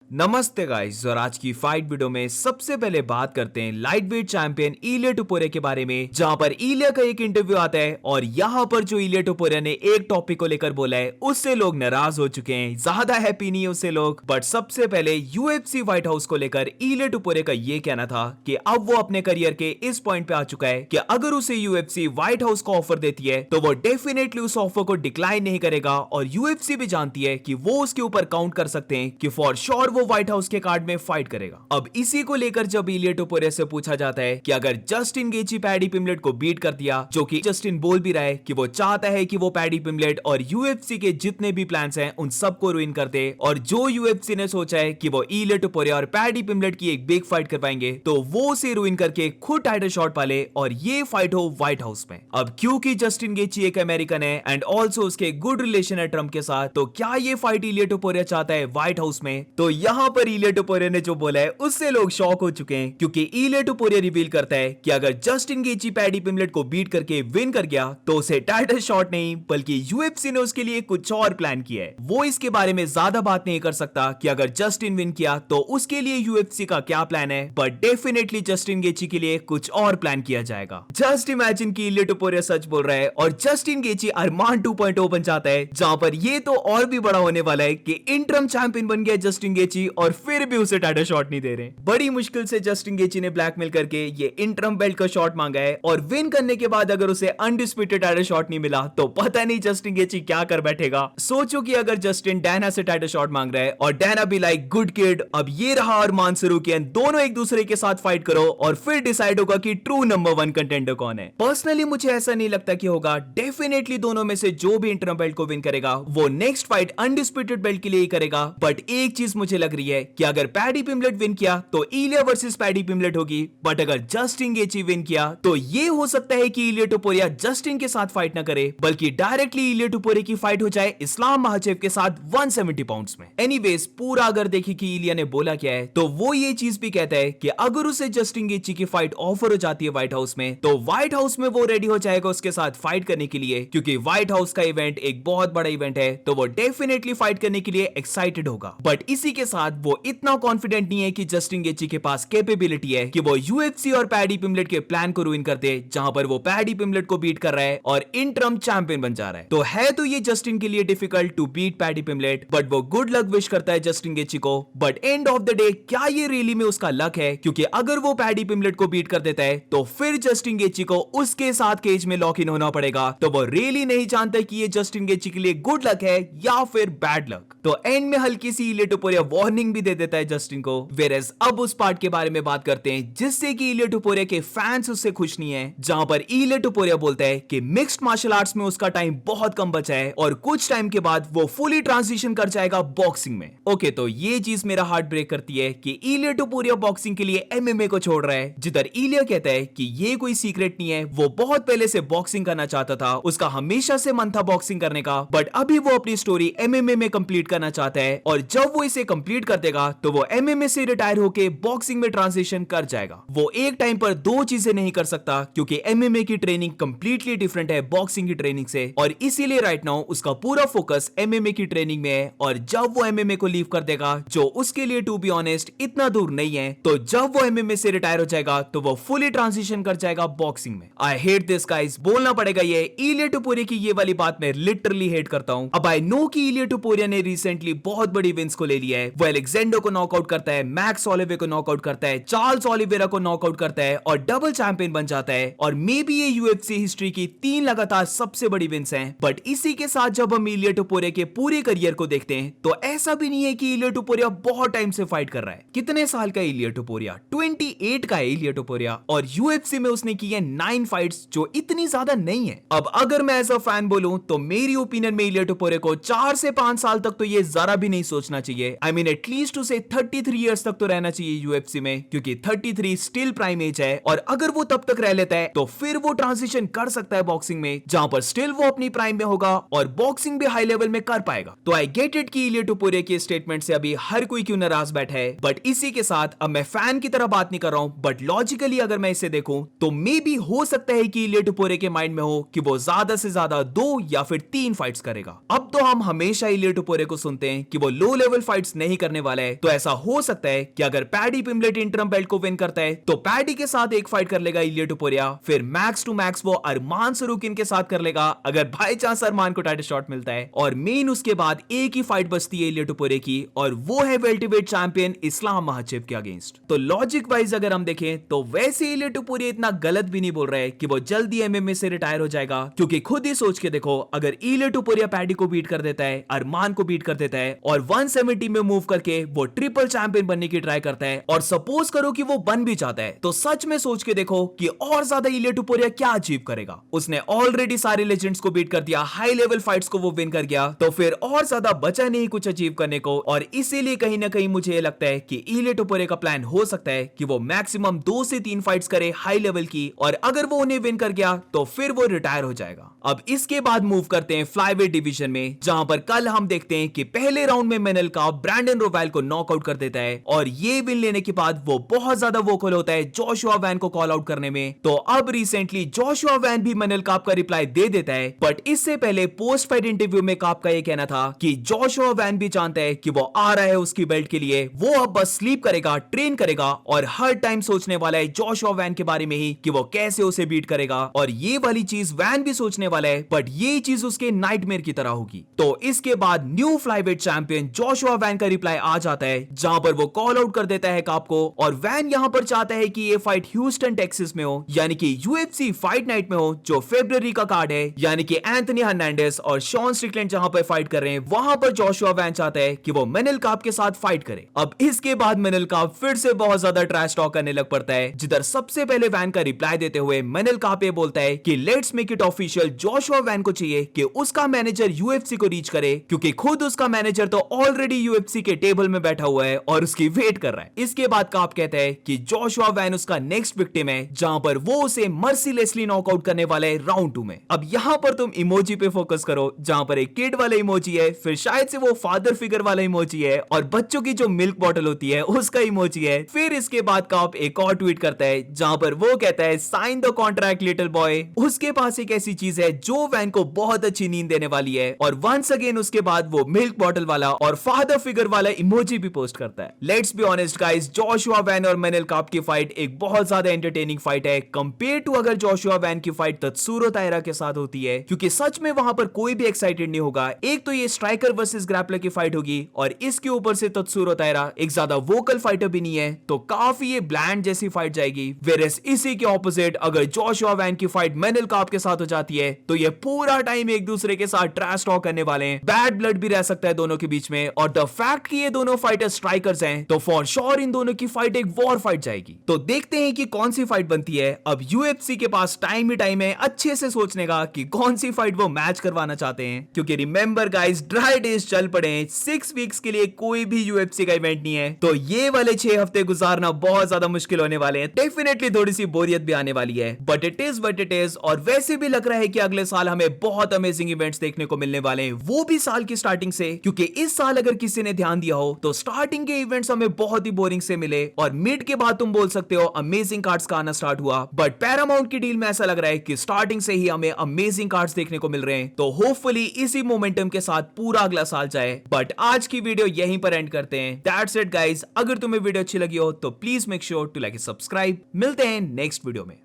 नमस्ते गाइस। और आज की फाइट वीडियो में सबसे पहले बात करते हैं लाइट वेट चैंपियन इलिया टुपुरे के बारे में, जहां पर इलिया का एक इंटरव्यू आता है और यहां पर जो इलिया टुपुरे ने एक टॉपिक को लेकर बोला है उससे लोग नाराज हो चुके हैं, ज्यादा हैप्पी नहीं है उससे लोग। बट सबसे पहले यूएफसी व्हाइट हाउस को लेकर इलिया टुपुरे का ये कहना था कि अब वो अपने करियर के इस पॉइंट पे आ चुका है कि अगर उसे यूएफसी व्हाइट हाउस को ऑफर देती है तो वो डेफिनेटली उस ऑफर को डिक्लाइन नहीं करेगा, और यूएफसी भी जानती है कि वो उसके ऊपर काउंट कर सकते हैं कि फॉर श्योर वो व्हाइट हाउस के कार्ड में फाइट करेगा। अब इसी को लेकर जब इलिया टुपुरे से पूछा जाता है कि अगर जस्टिन गेची पैडी पिम्बलेट को बीट कर दिया, जो कि जस्टिन बोल भी रहा है कि वो चाहता है कि वो पैडी पिम्बलेट और यूएफसी के जितने भी प्लान्स हैं उन सबको रुइन कर दे, और जो यूएफसी ने सोचा है कि वो इलिया टुपुरे और पैडी पिम्बलेट की एक बिग फाइट करवाएंगे तो वो उसे रुइन करके खुद टाइटल शॉट पाले और ये फाइट हो व्हाइट हाउस में। अब क्योंकि जस्टिन गेची एक अमेरिकन है एंड ऑल्सो उसके गुड रिलेशन है ट्रम्प के साथ, तो क्या ये फाइट इलिया टुपुरे चाहता है व्हाइट हाउस में? तो यहाँ पर इलिया टुपुरे ने जो बोला है उससे लोग शॉक हो चुके हैं, क्योंकि इलिया टुपुरे रिवील करता है कि अगर जस्टिन गेची पैडी पिम्बलेट को बीट करके विन कर गया तो उसे टाइटल शॉट नहीं बल्कि यूएफसी ने उसके लिए कुछ और प्लान किया है। वो इसके बारे में ज्यादा बात नहीं कर सकता कि अगर जस्टिन विन किया तो उसके लिए यूएफसी का क्या प्लान है, बट डेफिनेटली जस्टिन गेची के लिए कुछ और प्लान किया जाएगा। जस्ट इमेजिन कि इलिया टुपुरे सच बोल रहा है और जस्टिन गेची अरमान 2.0 बन जाता है, जहां पर ये तो और भी बड़ा होने वाला है कि इंटरम चैंपियन बन गया जस्टिन गेची और फिर भी उसे टाइटल शॉट नहीं दे रहे। बड़ी मुश्किल से जस्टिन गेची ने ब्लैकमेल करके ये इंटरम बेल्ट का शॉट मांगा है, और विन करने के बाद अगर उसे अनडिस्प्यूटेड टाइटल शॉट नहीं मिला तो पता नहीं जस्टिन गेची क्या कर बैठेगा। सोचो कि अगर जस्टिन डैना से टाइटल शॉट मांग रहा है और डैना भी लाइक गुड किड, अब ये रहा अरमान सरूकियन, दोनों एक दूसरे के साथ फाइट करो और फिर डिसाइड होगा कि ट्रू नंबर 1 कंटेंडर कौन है। पर्सनली मुझे ऐसा नहीं लगता कि होगा। डेफिनेटली दोनों में से जो भी इंटरम बेल्ट को विन करेगा वो नेक्स्ट फाइट अनडिस्प्यूटेड बेल्ट के लिए ही करेगा। बट एक चीज मुझे लग रही है कि अगर पैडी पिम्बलेट विन किया तो इलिया वर्सेस पैडी पिम्बलेट होगी, बट अगर जस्टिन गेची विन किया तो ये हो सकता है कि इलिया टुपुरिया जस्टिन के साथ फाइट ना करे बल्कि डायरेक्टली इलिया टुपुरे की फाइट हो जाए इस्लाम महाचेव के साथ 170 पाउंड्स में। एनीवेज पूरा अगर देखिए कि इलिया ने बोला क्या है, तो वो ये चीज भी कहता है कि अगर उसे जस्टिन गेची की फाइट ऑफर हो जाती है व्हाइट हाउस में तो व्हाइट हाउस में वो रेडी हो जाएगा उसके साथ फाइट करने के लिए, क्योंकि व्हाइट हाउस का इवेंट एक बहुत बड़ा इवेंट है, तो वो डेफिनेटली फाइट करने के लिए एक्साइटेड होगा। बट इसी के साथ वो इतना कॉन्फिडेंट नहीं है कि जस्टिन गेची के पास कैपेबिलिटी है कि वो यूएफसी और पैडी पिम्बलेट के प्लान को रुइन कर दे, जहां पर वो पैडी पिम्बलेट को बीट कर रहा है और इंटरम चैंपियन बन जा रहा है। तो है तो ये जस्टिन के लिए difficult to beat Paddy Pimblett, but वो गुड लक विश करता है जस्टिन गेची को। But end of the day क्या ये रियली में उसका लक है? क्योंकि अगर वो पैडी पिम्बलेट को बीट कर देता है तो फिर जस्टिन गेची को उसके साथ केज में लॉक इन होना पड़ेगा, तो वो रियली नहीं जानता कि ये जस्टिन गेची के लिए गुड लक है या फिर बैड लक। तो एंड में हल्की सी इलिया टुपुरिया वार्निंग भी दे देता है जस्टिन को। वेरेस अब उस पार्ट के बारे में बात करते हैं जिससे कि इलिया टुपुरिया के फैंस उससे खुश नहीं है, जहां पर इलिया टुपुरिया बोलता है कि मिक्स्ड मार्शल आर्ट्स में उसका टाइम बहुत कम बचा है और कुछ टाइम के बाद वो फुली ट्रांजिशन कर जाएगा बॉक्सिंग में। ओके, तो ये चीज मेरा हार्ट ब्रेक करती है कि इलिया टुपुरिया बॉक्सिंग के लिए एमएमए को छोड़ रहा है, जिधर इलिया कहता है कि ये कोई सीक्रेट नहीं है, वो बहुत पहले से बॉक्सिंग करना चाहता था, उसका हमेशा से मन था बॉक्सिंग करने का, बट अभी वो अपनी स्टोरी एमएमए में कंप्लीट करना चाहता है, और जब वो इसे कंप्लीट कर देगा तो वो एमएमए से रिटायर होके बॉक्सिंग में ट्रांजिशन कर जाएगा। वो एक टाइम पर दो चीजें नहीं कर सकता, क्योंकि एमएमए की ट्रेनिंग कंप्लीटली डिफरेंट है बॉक्सिंग की ट्रेनिंग से, और इसीलिए राइट नाउ उसका पूरा फोकस एमएमए की ट्रेनिंग में है। और जब वो एमएमए को लीव कर देगा, जो उसके लिए टू बी ऑनेस्ट इतना दूर नहीं है, तो जब वो एमएमए से रिटायर हो जाएगा तो वो फुली ट्रांजिशन कर जाएगा बॉक्सिंग में। आई हेट दिस गाइस, बोलना पड़ेगा ये इलिया टुपुरिया की ये वाली बात मैं लिटरली हेट करता हूं। अब आई नो कि इलिया टुपुरिया ने रिसेंटली बहुत बड़ी विंस को ले लिया है। वो अलेक्जेंडर को नॉकआउट करता है, मैक्स ऑलिवे को नॉकआउट करता है, चार्ल्स ओलिवेरा को नॉकआउट करता है और डबल चैंपियन बन जाता है, और मे बी ये यूएफसी हिस्ट्री की 3 लगातार सबसे बड़ी विंस हैं। बट इसी के साथ जब हम इलिया टुपुरिया के पूरे करियर को देखते हैं तो ऐसा भी नहीं है कि इलिया टुपुरिया बहुत टाइम से फाइट कर रहा है। कितने साल का इलिया टुपुरिया? 28 का है इलिया टुपुरिया, और यूएफसी में उसने की है 9 फाइट्स, जो इतनी ज्यादा नहीं है। अब अगर मैं एज अ फैन बोलूं तो मेरी ओपिनियन में इलिया टुपुरिया को 4 से 5 साल तक तो ये जरा भी नहीं सोचना चाहिए। आई मीन एटलीस्ट उसे 33 इयर्स तक तो रहना चाहिए यूएफसी में, क्योंकि 33 स्टिल प्राइम एज है, और अगर वो तब तक रह लेता है तो फिर वो ट्रांजिशन कर सकता है बॉक्सिंग में, जहां पर स्टिल वो अपनी प्राइम में होगा और बॉक्सिंग भी हाई लेवल में कर पाएगा। तो आई गेट इट कि इलिया टुपुरिया के स्टेटमेंट से अभी हर कोई क्यों नाराज बैठा है, बट इसी के साथ अब मैं फैन की तरह बात नहीं कर रहा हूं, बट लॉजिकली अगर मैं इसे देखूं तो मे बी हो सकता है कि इलिया टुपुरिया के माइंड में हो कि वो ज्यादा से ज्यादा 2 या फिर 3 फाइट्स करेगा। अब तो हम हमेशा इलिया टुपुरिया को सुनते हैं कि वो लो लेवल फाइट्स नहीं नहीं करने वाला है, तो ऐसा हो सकता है कि अगर पैडी पिम्बलेट इंटरम बेल्ट को विन करता है तो पैडी के साथ एक फाइट कर लेगा इलिया टुपुरिया, फिर मैक्स टू मैक्स वो अरमान सरूकिन के साथ कर लेगा अगर बाय चांस अरमान को टाइटल शॉट मिलता है, और मेन उसके बाद एक ही फाइट बचती है इलिया टुपुरिया की, और वो है वेल्टरवेट चैंपियन इस्लाम महाचिव के अगेंस्ट। तो लॉजिक वाइज अगर हम देखें तो वैसे इलिया टुपुरिया इतना गलत भी नहीं बोल रहा है कि वो जल्दी एमएमए से रिटायर हो जाएगा, क्योंकि खुद ही सोच के देखो, अगर इलिया टुपुरिया पैडी को बीट कर देता है, अरमान को बीट कर देता है और 170 में मूव करके वो ट्रिपल चैंपियन बनने की ट्राई करता है, और सपोज करो कि वो बन भी जाता है, तो सच में सोच के देखो कि और ज्यादा इलिया टुपुरिया क्या अचीव करेगा। उसने ऑलरेडी सारे लेजेंड्स को बीट कर दिया, हाई लेवल फाइट्स को वो विन कर गया, तो फिर और ज्यादा बचा नहीं कुछ अचीव करने को। और इसीलिए कहीं ना कहीं मुझे ये लगता है कि इलिया टुपुरिया का प्लान हो सकता है कि वो मैक्सिमम 2 से 3 फाइट्स करे हाई लेवल की, और अगर वो उन्हें विन कर गया तो फिर वो रिटायर हो जाएगा। अब इसके बाद मूव करते हैं फ्लाईवेट डिवीजन में, जहां पर कल हम देखते हैं कि पहले राउंड में मेनल का ब्रैंडन रोवाल को नॉकआउट कर देता है, और ये विन लेने के बाद वो बहुत ज्यादा वोकल होता है जोशुआ वैन को कॉल आउट करने में। तो अब रिसेंटली जोशुआ वैन भी मेनल काप का रिप्लाई दे देता है, बट इससे पहले पोस्ट फाइट इंटरव्यू में काप का ये कहना था कि जोशुआ वैन भी जानता है कि वो आ रहा है उसकी बेल्ट के लिए, वो अब बस स्लीप करेगा, ट्रेन करेगा, और हर टाइम सोचने वाला है जोशुआ वैन के बारे में ही कि वो कैसे उसे बीट करेगा। और ये वाली चीज वैन भी सोचने वाला है, बट ये चीज उसके नाइटमेयर की तरह होगी। तो इसके बाद new flyweight champion Joshua Van का रिप्लाई आ जाता है, जहां पर वो कॉल आउट कर देता है काप को, और वैन यहां पर चाहता है कि ये फाइट ह्यूस्टन टेक्सास में हो, यानी कि यूएफसी फाइट नाइट में हो, जो फरवरी का कार्ड है, यानी कि एंथनी हर्नांडेज और शॉन स्ट्रिकलैंड जहां पर फाइट कर रहे हैं, वहां पर जोशुआ वैन चाहता है कि वो मेनल काप के साथ फाइट करे। अब इसके बाद मेनल काप फिर से बहुत ज्यादा ट्रैश टॉक करने लग पड़ता है, जिधर सबसे पहले वैन का रिप्लाई देते हुए मेनल काप ये बोलता है कि let's make it official, Joshua Van को चाहिए कि उसका मैनेजर यूएफसी को रीच करे, क्योंकि खुद उसका मैनेजर तो ऑलरेडी यूएफसी के टेबल में बैठा हुआ है और उसकी वेट कर रहा है। इसके बाद काप कहता है कि जोशुआ वैन उसका नेक्स्ट विक्टिम है, जहां पर वो उसे मर्सीलेसली नॉकआउट करने वाला है राउंड 2 में। अब यहां पर तुम इमोजी पे फोकस करो, जहां पर एक किड वाला इमोजी है, फिर शायद से वो फादर फिगर वाला इमोजी है, और बच्चों की जो मिल्क बॉटल होती है उसका इमोजी है। फिर इसके बाद काप एक और ट्वीट करता है, जहां पर वो कहता है sign the contract little boy. उसके पास एक ऐसी चीज है जो वैन को बहुत अच्छी नींद देने वाली है, और वंस अगेन उसके बाद वो मिल्क बॉटल वाला और फादर फिगर वाला इमोजी भी पोस्ट करता है। Let's be honest guys, Joshua Van और मेनल काप की फाइट एक बहुत ज्यादा एंटरटेनिंग फाइट है, कंपेयर टू अगर जोशुआ वैन की फाइट तत्सुरो ताइरा के साथ होती है, क्योंकि सच में वहां पर कोई भी एक्साइटेड नहीं होगा। एक तो ये स्ट्राइकर वर्सेस ग्रैपलर की फाइट होगी, और इसके ऊपर से तत्सुरो ताइरा एक ज्यादा वोकल फाइटर भी नहीं है, तो काफी ये ब्लैंड जैसी फाइट जाएगी। वेरएस इसी के ऑपोजिट अगर जोशुआ वैन की फाइट मेनल काप के साथ हो जाती है, तो ये पूरा टाइम एक दूसरे के साथ ट्रैश टॉक करने वाले हैं, बैड ब्लड भी रह सकता है दोनों के बीच में, और द फैक्ट कि ये दोनों फाइटर स्ट्राइकर्स हैं, तो फॉर श्योर इन दोनों की फाइट एक वॉर फाइट जाएगी। तो देखते हैं कि कौन सी फाइट बनती है। अब यूएफसी के पास टाइम ही टाइम है अच्छे से सोचने का कि कौन सी फाइट वो मैच करवाना चाहते हैं, क्योंकि रिमेंबर गाइस, ड्राई डेज चल पड़े हैं, 6 वीक्स के लिए कोई भी यूएफसी का इवेंट नहीं है, तो ये वाले 6 हफ्ते गुजारना बहुत ज्यादा मुश्किल होने वाले हैं। डेफिनेटली थोड़ी सी बोरियत भी आने वाली है, but it is what it is. और वैसे भी लग रहा है कि अगले साल हमें बहुत अमेजिंग इवेंट्स देखने को मिलने वाले हैं, वो भी साल की स्टार्टिंग से, क्योंकि इस साल अगर किसी ने ध्यान दिया हो तो स्टार्टिंग के इवेंट्स हमें बहुत ही बोरिंग से मिले, और मिड के बाद तुम बोल सकते हो अमेजिंग कार्ड्स का आना स्टार्ट हुआ, बट पैरामाउंट की डील में ऐसा लग रहा है कि स्टार्टिंग से ही हमें अमेजिंग कार्ड्स देखने को मिल रहे हैं। तो होपफुली इसी मोमेंटम के साथ पूरा अगला साल जाए। बट आज की वीडियो यहीं पर एंड करते हैं। दैट्स इट गाइस, अगर तुम्हें वीडियो अच्छी लगी हो तो please make sure to like and subscribe. मिलते हैं नेक्स्ट वीडियो में।